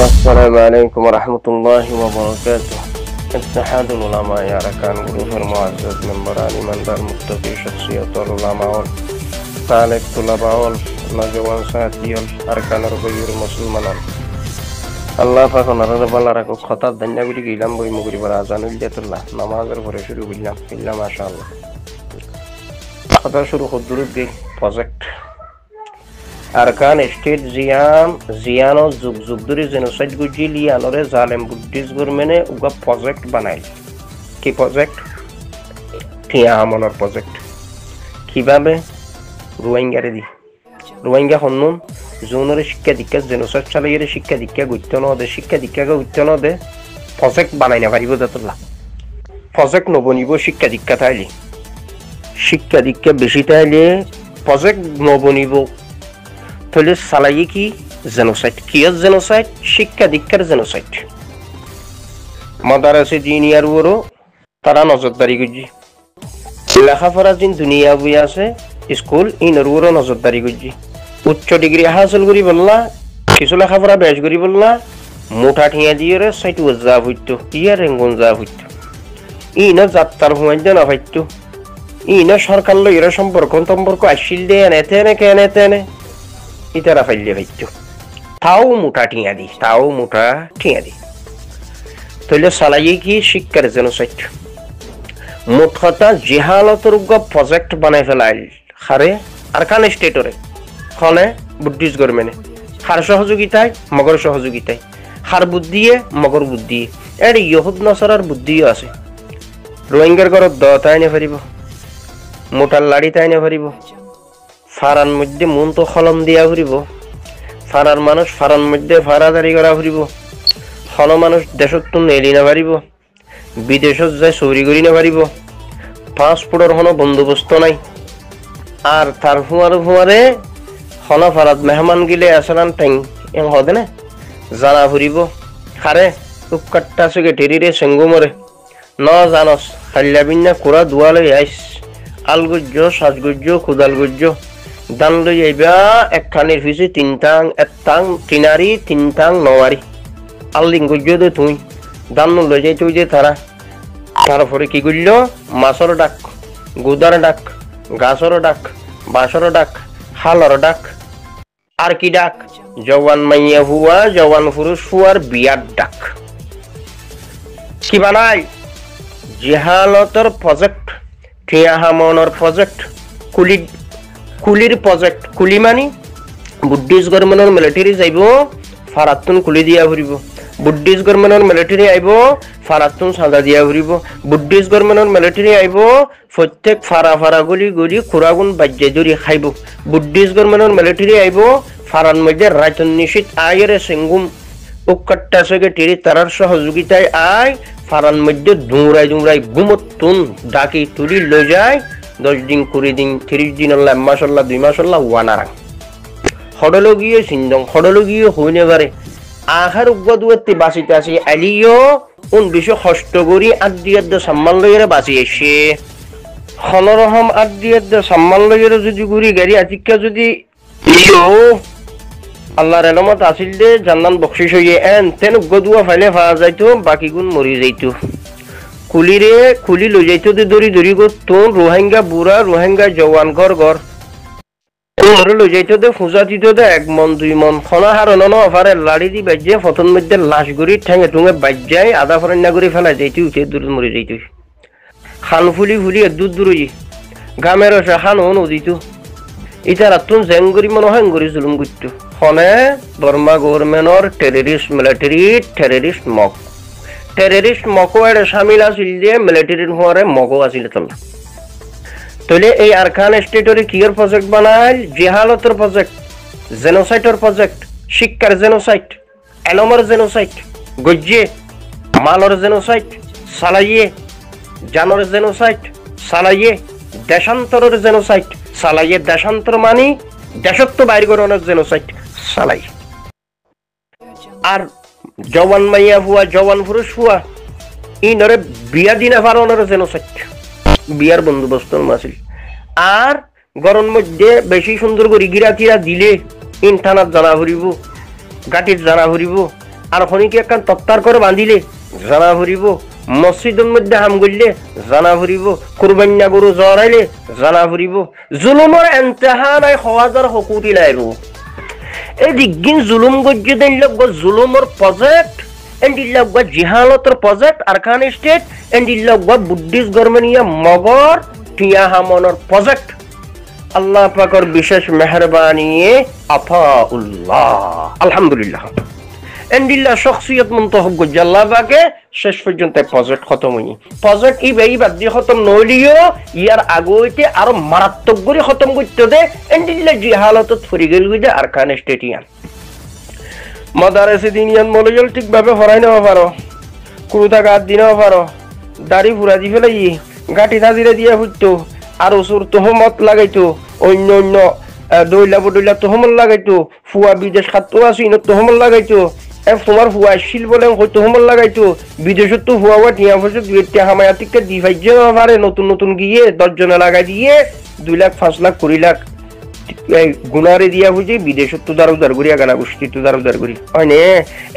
Assalamualaikum warahmatullahi wabarakatuh. اتحاد العلماء يا أركان قلوب المعزز من براني من دار مقتضي شخصية العلماء طالب طلباء نجوان ساتي أركان ربيع المسلمان الله فخنا رب الله ركوب خطأ الدنيا بيجي إلهم بوي مغري برازان وليت الله نماز الفرشلو بالله إلا ما شاء الله خطأ شروع خدرود دي project أركان ستيت زيانو زبدوري زينوسايد গুজিলি আনরে জালেম বুদ্ধিস গভর্নমেন্টে উগা project বানাইল কি প্রজেক্ট টিয়া আমনের প্রজেক্ট কিভাবে রোহিঙ্গা হন্নুন জোনরে শিক্ষা দীক্ষা জেনোসাইড চালাইরে শিক্ষা দীক্ষা গুইত্য নদে প্রজেক্ট বানাই না পারিব যতলা প্রজেক্ট নবনিব শিক্ষা দীক্ষা তাইলে শিক্ষা দীক্ষা বেশি তাইলে প্রজেক্ট নবনিব তাহলে সালাই কি জেনোসাইড কিয়ার জেনোসাইড শিক্ষা দীক্ষার জেনোসাইড মাদারাসে জিনিয়ার ওরও তারা নজরদারি করছি লেখাপড়া দিন দুনিয়া বই আছে স্কুল ইনর ওরও নজরদারি করছি উচ্চ ডিগ্রি হাসিল করি বললা কিছু লেখাপড়া বেশ করি বললা মোটা ঠিয়া দিয়ে সাইট যা হইত ইয়ার রেঙ্গন যা হইত ইন যাত্রার হুঁয়াই না হইত ইন সরকার লো এরা সম্পর্ক আসিল দিয়ে এনে কেনে ইতারা ফাইলে ভাইতো তাও মোটা ঠিয়া দি তাহলে সালাই কি শিক্ষার জেনোসাইড মোট কথা জেহালতর প্রজেক্ট বানাই ফেলাইল খারে আরকান স্টেটরে খনে বুদ্ধিস গভর্নমেন্টে খার সহযোগিতায় মগর সহযোগিতায় খার বুদ্ধিয়ে মগর বুদ্ধিয়ে এর ইহুদ নসরার বুদ্ধিও আছে রোহিঙ্গার ঘরত দ তাই নে পারিব মোটার লাড়ি তাই নে পারিব ফারান মধ্যে মন তো খলম দিয়া ঘুরিব ফারার মানুষ ফারান মধ্যে ফারাদারি করা ঘুরিব হন মানুষ দেশত তো নেলি না পারিব বিদেশত যায় চৌরি করি না পারিব পাসপোর্টর হন বন্দোবস্ত নাই আর তার ফুয়ারে হন ফারাত মেহমান গিলে আসলান টেং এম হদে না জানা ঘুরিব খারে উপকাট্টা চুকে টেরিরে সেঙ্গু মরে ন জানস খাল্লা বিন্যা কুড়া দুয়ালে আইস আলগুজ্জ সাজগুজ্জ খুদালগুজ্জ দান লই আইবা একখানির ফিসে এত্তাং তিনারি তিনটাং নওয়ারি আল্লিং গুজ্জ দে তুই দান লই যাই তুই যে তারপরে কি করল মাছর ডাক গুদার ডাক গাছর ডাক বাঁশর ডাক হালর ডাক আর কি ডাক জওয়ান মাইয়া হুয়া জওয়ান পুরুষ হুয়ার বিয়ার ডাক কি বানাই জেহালতর প্রজেক্ট টিয়া হামনের প্রজেক্ট কুলির প্রজেক্ট কুলি মানি বুদ্ধিস গভর্নমেন্টর মিলিটারি যাইব ফারাতুন কুলি দিয়া ঘুরিব বুদ্ধিস গভর্নমেন্টর মিলিটারি আইব ফারাতুন সাজা দিয়া ঘুরিব বুদ্ধিস গভর্নমেন্টর মিলিটারি আইব প্রত্যেক ফারা গলি খুরাগুন বাজ্যে জড়ি খাইব বুদ্ধিস গভর্নমেন্টর মিলিটারি আইব ফারান মধ্যে রায়তন নিশ্চিত আয়ের সেঙ্গুম উকাট্টা সঙ্গে টেরি তারার সহযোগিতায় আয় ফারান মধ্যে দুমরাই গুমতুন ডাকি তুলি লই যায় 10 দিন 20 দিন 30 দিন আল্লাহ মাস আল্লাহ 2 মাস আল্লাহ ওয়ানারা হডলগিয়ে সিন্দং হডলগিয়ে হইনে পারে আহার উগ্গদুয়াতে বাঁচিতে আসি আলিও উন বিশ্ব কষ্ট করি আদিয়াদ্দ সম্মান লইরে বাঁচি এসে হনরহম আদিয়াদ্দ সম্মান লইরে যদি গুরি গাড়ি আতিকা যদি আল্লাহর রহমত আসিল দে জান্নাত বকশিশ হইয়ে এন তেন উগ্গদুয়া ফাইলে ফাওয়া যাইতো বাকি গুণ মরি যাইতো কুলি লই যাইতো দড়ি গো তোর রোহিঙ্গা বুড়া রোহিঙ্গা জওয়ান ঘর লই যাইতো দে ফুজা দিত দে 1 মন 2 মন খনা হারন ন অফারে লাড়ি দি বাজ্যে ফতন মধ্যে লাশ গুড়ি ঠেঙে টুঙে বাজ্যাই আধা ফরন্যা গুড়ি ফেলা যাইতো উঠে দূর মরি যাইতো খান ফুলি দূরই গামের খান নদীত ইটা রাতুন জেঙ্গুরি মনে হয় জুলুম করতো খনে বর্মা গভর্নমেন্টর টেররিস্ট মকো এর শামিল আছিল দিয়ে মিলিটারির হওয়ারে মগো আছিল তাহলে এই আরকান স্টেটরে কিয়ার প্রজেক্ট বানাইল জেহালতর প্রজেক্ট জেনোসাইডর প্রজেক্ট শিক্ষার জেনোসাইড এলমর জেনোসাইড গজ্জে মালর জেনোসাইড সালাইয়ে জানর জেনোসাইড সালাইয়ে দেশান্তরের জেনোসাইড সালাইয়ে দেশান্তর মানি দেশত্ব বাইর করানোর জেনোসাইড সালাই আর জওয়ান মাইয়া হুয়া জওয়ান পুরুষ হুয়া ইনরে বিয়া দিনা ফারানোর জেনোসাইড বিয়ার বন্দোবস্ত আছিল। আর গরম মধ্যে বেশি সুন্দর করে গিরা টিরা দিলে ইনথানাত জানা ফুরিব, গাটির জানা ফুরিব, আর খনিকে একখান তত্তার করে বাঁধিলে জানা ফুরিব, মসজিদের মধ্যে হাম করলে জানা ফুরিব, কুরবান্না গরু জড়াইলে জানা ফুরিব। জুলুমের এন্তেহা নাই, সমাজের হকুটি নাই। এই দিগিন জুলুম গজ্জে দেন লোক জুলুমের প্রজেক্ট এন্ড ইল্লাহ জিহালতের প্রজেক্ট আরকান স্টেট এন্ড ইল্লাহ বুদ্ধিস্ট গভর্নমেন্ট মগর টিয়া হামনের প্রজেক্ট। আল্লাহ পাকের বিশেষ মেহরবানি আফাউল্লাহ আলহামদুলিল্লাহ এন্ড ইল্লাহ শখসিয়ত মুনতাহব গজ্জে আল্লাহ পাকে শেষ পর্যন্ত প্রজেক্ট খতম হই। প্রজেক্ট এই বাদ দিয়ে খতম নইলিও ইয়ার আগইতে আরো মারাত্মক করে খতম করতে দে এন্ড ইল্লাহ জিহালতত ফুরি গেল গজে আরকান স্টেটিয়ান মাদারেসে দিনিয়ান মলজল ঠিকভাবে হরাই নেওয়া পারো, কুরুতা গাত দি নেওয়া পারো, দাড়ি ফুরা দি ফেলাই গাঁটি থাজিরে দিয়ে ফুটতো, আর ওসুর তোহমত লাগাইতো, অন্য অন্য দইলা বদইলা তোহমত লাগাইতো, ফুয়া বিদেশ খাতো আছো ইনত তোহমত লাগাইতো, তোমার ফুয়া শিল বলে তোহমত লাগাইতো, বিদেশত তো ফুয়া টিয়া ফসে দুইটা হামায়া টিকা দি ভাজ্য নেওয়া পারে, নতুন নতুন গিয়ে 10 জনে লাগাই দিয়ে 2 লাখ 5 লাখ 20 লাখ গুণারে দিয়া বুঝি বিদেশত তো দারুদার করিয়া গানা গোষ্ঠী তো দারুদার করি হয় নে।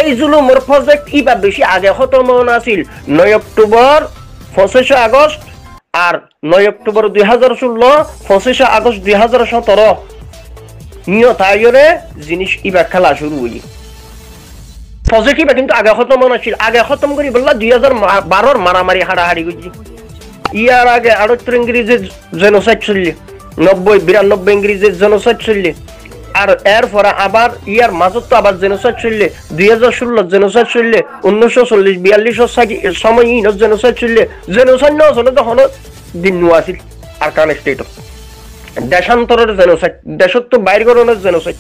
এই জুলুমের প্রজেক্ট ইবার বেশি আগে খতম আছিল 9 অক্টোবর 25 আগস্ট আর 9 অক্টোবর 2016 25 আগস্ট 2017 নিয়ত আয়োরে জিনিস ইবার খেলা শুরু হই। প্রজেক্ট ইবার কিন্তু আগে খতম আছিল, আগে খতম করি বললা 2012 মারামারি হাড়াহাড়ি করছি। ইয়ার আগে 78 ইংরেজের জেনোসাইড চললে, 90-92 ইংরেজের জেনোসাইড চললে, আর এর পরে আবার ইয়ার মাজত তো আবার জেনোসাইড চললে, 2016 জেনোসাইড চললে, 1940-42 সময় ইনত জেনোসাইড চললে। জেনোসাইড ন চলে তখন দিন আছিল আরকান স্টেটত দেশান্তরের জেনোসাইড, দেশত তো বাইর করণের জেনোসাইড।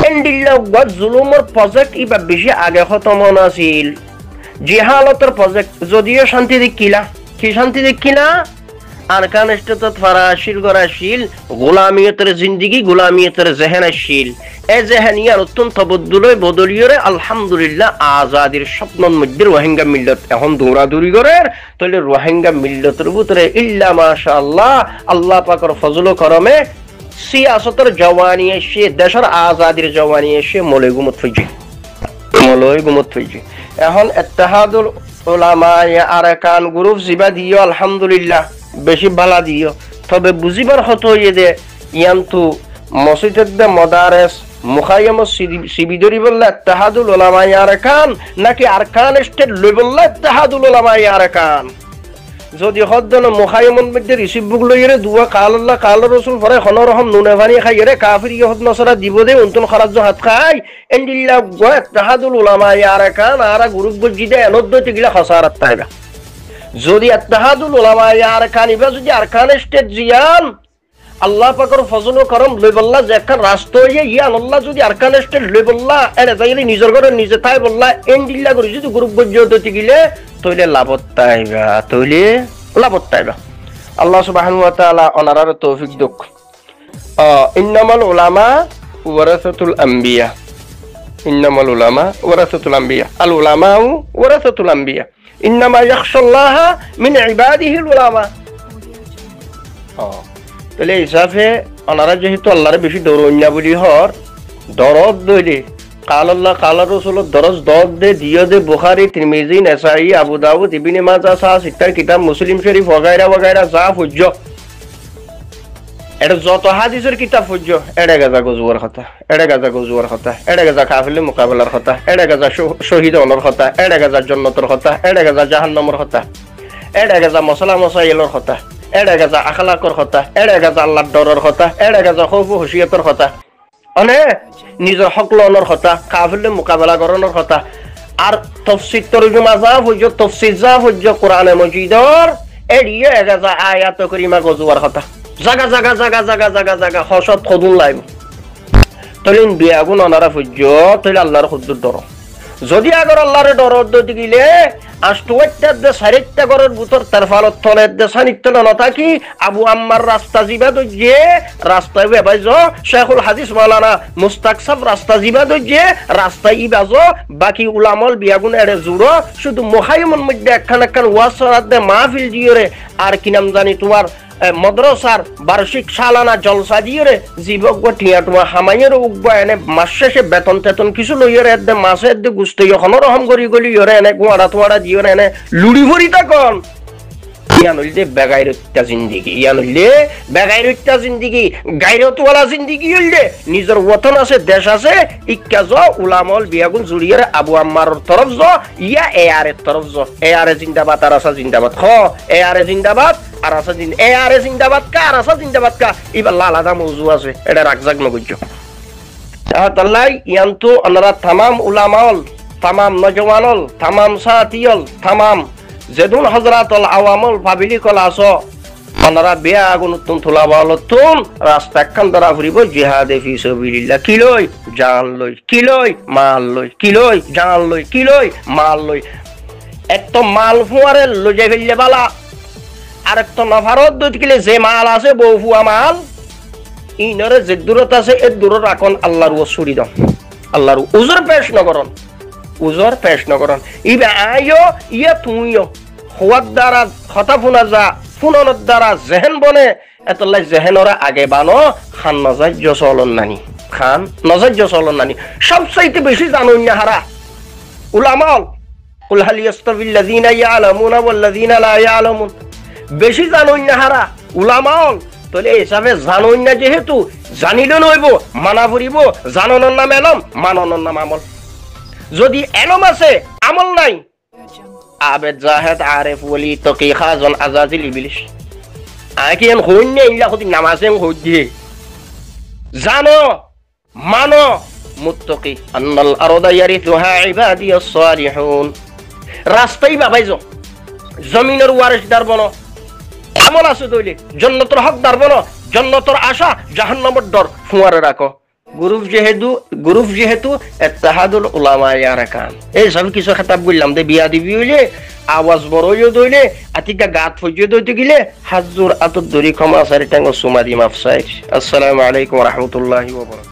এন্ডিল্লাহ জুলুমের প্রজেক্ট ইবার বেশি আগে খতম আছিল। জিহালতের প্রজেক্ট যদিও শান্তি দেখিলা, কি শান্তি দেখিলা আরকান স্টেটত ফারাশিল গরাশিল গোলামিয়তের জিন্দিগি, গোলামিয়তের জেহেন আসিল। এই জেহেনিয়ার অত্যন্ত বদলিয়রে আলহামদুলিল্লাহ আজাদির স্বপ্নের মধ্যে রোহিঙ্গা মিল্লত এখন দৌড়াদৌড়ি করে। তাহলে রোহিঙ্গা মিল্লতের ভিতরে ইল্লা মাশাআল্লাহ আল্লাহ পাকের ফজল ও করমে সিয়াসতের জওয়ানি এসে, দেশের আজাদির জওয়ানি এসে মলয় গুমত হইছে। এখন ইত্তেহাদুল উলামা আরকান গ্রুপ জিবা দিও আলহামদুলিল্লাহ বেশি ভালা দিও, তবে বুঝিবার হতো যে ইয়ান্তু মসজিদের দে মদারেস মুখাইয়াম সিবিদরি বললে ইত্তেহাদুল উলামা আরকান নাকি আরকান স্টেট লই বললে ইত্তেহাদুল উলামা আরকান। যদি হদ্দন মুখাইয়ামন মধ্যে রিসিভ বুক লইরে দুয়া কাল আল্লাহ কাল রাসূল পরে খনরহম নুনে পানি খাইরে কাফির ইহুদ নসরা দিব দে উনতুন খরাজ হাত খাই এন্ডিল্লাহ ওয়া ইত্তেহাদুল উলামা আরকান আর গ্রুপ গজিদে এনদ্দতি গিলা খসারাত তাইবা। যদি ইত্তেহাদুল উলামা আরকান ইবা যদি আরকান স্টেট জিয়ান আল্লাহ পাকের ফজল ও করম লই বললা যে একটা রাষ্ট্র ইয়ান আল্লাহ যদি আরকান স্টেট লই বললা এনে যাইলে নিজের ঘরে নিজে তাই বললা এন্ডিল্লাহ করে যদি গ্রুপ গজিদতি গিলে তইলে লাভত তাইবা, তইলে লাভত তাইবা। আল্লাহ সুবহানাহু ওয়া তাআলা ওনার তৌফিক দিক। ইন্নামাল উলামা ওয়ারাসাতুল আম্বিয়া, ইন্নামাল উলামা ওয়ারাসাতুল আম্বিয়া, আল উলামা ওয়ারাসাতুল আম্বিয়া, ইন্নামা ইয়াখশাল্লাহা মিন ইবাদিহিল উলামা। তাহলে হিসাবে ওনারা যেহেতু আল্লাহরে বেশি দৌড়ন্যা বলি হর দরদ দইলে কাল আল্লাহ কাল রাসূলের দরজ দরদ দে দিও দে বুখারী তিরমিজি নাসাই আবু দাউদ ইবনে মাজাহ সহ সিত্তার কিতাব মুসলিম শরীফ ওগায়রা ওগায়রা যা ফুজ্জ এটা যত হাদিসের কিতাব ফুজ্জ এড়ে গাজা গজুয়ার কথা, এড়ে গাজা গজুয়ার কথা, এড়ে গাজা কাফিলে মোকাবেলার কথা, এড়ে গাজা শহীদ হওয়ার কথা, এড়ে গাজা জান্নাতের কথা, এড়ে গাজা জাহান্নামের কথা, এড়ে গাজা মশলা মশাইলের কথা, এড়ে গাজা আখলাকর কথা, এড়ে গাজা আল্লাহর ডরের কথা, এড়ে গাজা খৌফ হুশিয়াতের কথা, মানে নিজের হক লওয়ার কথা, কাফিলে মোকাবেলা করানোর কথা। আর তাফসীর তরজমা যা হইজ, তাফসীর যা হইজ কোরআনে মজিদর এড়িয়ে গাজা আয়াত করিমা গজুয়ার কথা, জাগা জাগা জাগা জাগা জাগা জাগা হসত খদুন লাইব। তলিন বিয়াগুন অনারা ফুজ্জ তৈলে আল্লাহর হুদ্দুর ডর যদি আগর আল্লাহরে ডরর দতি গিলে আষ্টটা দে সারিটা গরের ভিতর তার ফালত তলে দে সানিত্য না থাকি আবু আম্মার রাস্তা জিবা দইয়ে রাস্তায় বেবাইজ শেখুল হাদিস মাওলানা মুস্তাক সাব রাস্তা জিবা দইয়ে রাস্তায় ইবাজ বাকি উলামল বিয়াগুন এড়ে জুড়ো শুধু মোহাইমন মধ্যে একখান ওয়াসারাত দে মাহফিল জিয়রে আর কি নাম জানি তোমার মদ্রসার বার্ষিক সালানা জলসা দিয়ে রে জীবক গঠিয়া তোমার হামাইয়ের উগবা এনে মাস শেষে বেতন টেতন কিছু লইয়ে রে এদে মাসে এদে গুস্তে এখনো রহম করি গলি ইরে এনে গোয়াড়া তোয়াড়া দিয়ে এনে লুড়ি ভরি তখন ইয়ান হইলে বেগাইরত্যা জিন্দিগি ইয়ান হইলে বেগাইরত্যা জিন্দিগি গাইরতওয়ালা জিন্দিগি হইলে নিজের ওতন আছে দেশ আছে ইক্কা জ উলামল বিয়াগুন জুড়িয়ে আবু আম্মার তরফ জ ইয়া এ আরের তরফ জ এ আরে জিন্দাবাদ আর আসা জিন্দাবাদ খ এ আরে জিন্দাবাদ আর আসা জিন্দ এ আরে জিন্দাবাদ কা আর আসা জিন্দাবাদ কা এবার আলাদা মৌজু আছে এটা রাখজাক নগজ্য তাহলে ইয়ান তো আনারা তামাম উলামাল তামাম নজওয়ানল তামাম সাথিয়ল তামাম যেদুন হজরাতল আওয়ামল পাবিলি কলা আস আপনারা বেয়া আগুন তুন তোলা বল তুন রাস্তা একখান দ্বারা ফুরিব জিহাদে ফি সাবিলিল্লাহ কি লই জান লই কি লই মাল লই কি লই জান লই কি লই মাল লই এক তো মাল ফুয়ারে লজে ফেললে বালা আর এক তো নফারত দুধ কিলে যে মাল আছে বউ ফুয়া মাল ইনরে যে দূরত আছে এ দূর রাখন আল্লাহর ওসুরি দাও আল্লাহর উজর পেশ নগরন উজর পেশ নগরন ইবে আইও ইয়ে তুইও হওয়ার দ্বারা হতা ফুনা যা ফুনর দ্বারা জেহেন বনে এতলাই জেহেনরা আগে বানো খান নজাজ্য চলন নানি খান নজাজ্য চলন নানি সবচাইতে বেশি জানুন না হারা উলামাল কুল হাল ইয়াস্তাবিল্লাযিনা ইয়ালামুনা ওয়াল্লাযিনা লা ইয়ালামুন বেশি জানুন না হারা উলামাল তাহলে হিসাবে জানুন না যেহেতু জানিলে নইব মানা ফুরিব জাননের নাম এলম মাননের নাম আমল যদি এলম আছে আমল নাই আবেদ জাহেদ আরেফ ওলি তকি খাজন আজাজিল ইবলিস আকি এন হইনে ইলা হতি নামাজে হইদি জানো মানো মুত্তাকি আন্নাল আরদা ইয়ারিথুহা ইবাদিয়াস সালিহুন রাস্তাই বাবাইজো জমিনের ওয়ারিসদার বনো আমল আছে দইলে জান্নাতের হকদার বনো জান্নাতের আশা জাহান্নামের ডর ফুয়ারে রাখো গ্রুপ যেহেতু ইত্তেহাদুল উলামা ইয়ারাকান এই সব কিছু খেতাব বললাম দে বিয়া দিবি হইলে আওয়াজ বড়ইও দইলে আতিকা গাত ফজিও দইতে গিলে হাজুর আতদ দরি ক্ষমা সারি টাঙ্গ সুমাদি মাফসাইর আসসালামু আলাইকুম ওয়া রাহমাতুল্লাহি ওয়া বারাকাতুহু।